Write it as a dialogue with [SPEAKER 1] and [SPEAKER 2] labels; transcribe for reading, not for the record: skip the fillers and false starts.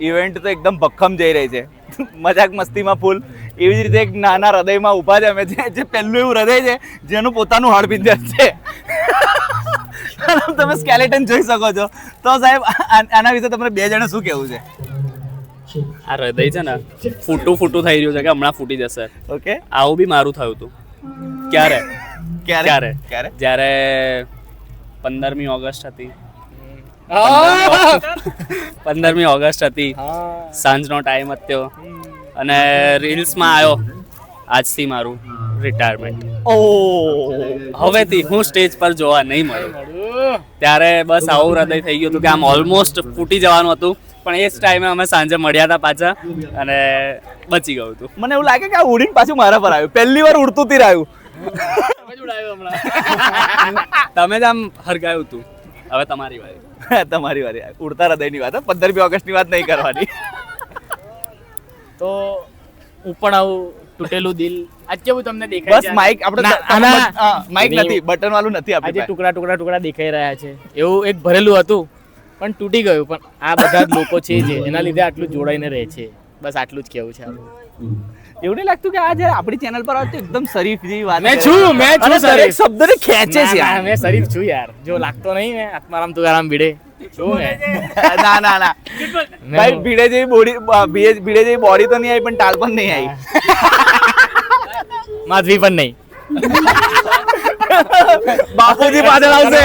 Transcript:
[SPEAKER 1] Event તો એકદમ ભક્કમ જઈ રહી છે, મજાક મસ્તીમાં ફૂલ. એવી જ રીતે એક નાના હૃદયમાં ઊભા છે અમે, જે પહેલું એવું હૃદય છે જેનું પોતાનું હાડપિંજર છે. તમે સ્કેલેટન જોઈ શકો છો. તો સાહેબ આના વિશે તમારે બે જણા શું કહેવું છે?
[SPEAKER 2] આ હૃદય છે ને ફૂટું થઈ રહ્યું છે કે હમણાં ફૂટી જશે.
[SPEAKER 1] ઓકે,
[SPEAKER 2] આવું બી મારું થયું હતું. ક્યારે
[SPEAKER 1] ક્યારે
[SPEAKER 2] જ્યારે 15મી ઓગસ્ટ હતી. 15મી ઓગસ્ટ હતી, સાંજનો ટાઈમ હતો અને રીલ્સમાં આવ્યો આજથી મારું રિટાયરમેન્ટ. હવેથી હું સ્ટેજ પર જોવા નહીં મળું. ત્યારે બસ આવું હૃદય થઈ ગયું હતું કે આમ ઓલમોસ્ટ ફૂટી જવાનું હતું, પણ એ જ ટાઈમે અમે સાંજે મળ્યા હતા પાછા અને બચી ગયું હતું.
[SPEAKER 1] મને એવું લાગે કે આ ઉડીને પાછું મારા પર આવ્યું, પહેલી વાર ઉડતું તી રહ્યું.
[SPEAKER 2] તમે જ આમ હરગાયું હતું. હવે તમારી વારી.
[SPEAKER 1] તમારી વારી. ઉડતા હૃદયની વાત, 15મી ઓગસ્ટની વાત નહીં કરવાની.
[SPEAKER 3] તો હું પણ આવું તૂટેલું દિલ આજ કેવું તમને દેખાય
[SPEAKER 1] બસ માઇક આપણે માઇક નથી, બટન વાળું નથી
[SPEAKER 3] આજે
[SPEAKER 1] આપણી
[SPEAKER 3] ટુકડા દેખાઈ રહ્યા છે. એવું એક ભરેલું હતું પણ તૂટી ગયું. પણ આ બધા જ લોકો છે જે એના લીધે આટલું જોડાઈને રહે છે. બસ આટલું જ કેવું છે.
[SPEAKER 1] એવું નહીં લાગતું કે આ જ્યારે આપણી ચેનલ પર આવે તો એકદમ શરીફ જેવી વાત
[SPEAKER 3] મેં છું
[SPEAKER 1] અને દરેક
[SPEAKER 3] શરીફ.
[SPEAKER 1] શબ્દને ખેંચે છે યાર.
[SPEAKER 3] મેં શરીફ છું યાર. જો લાગતો નહીં મેં આત્મારામ તુકારામ ભીડે છું મેં.
[SPEAKER 1] ના ભાઈ, ભીડે જેવી બોડી તો નહીં આવી, પણ ટાલ પણ નહીં આવી.
[SPEAKER 3] માધવી પણ નહીં.
[SPEAKER 1] બાપુજી પાછળ આવશે.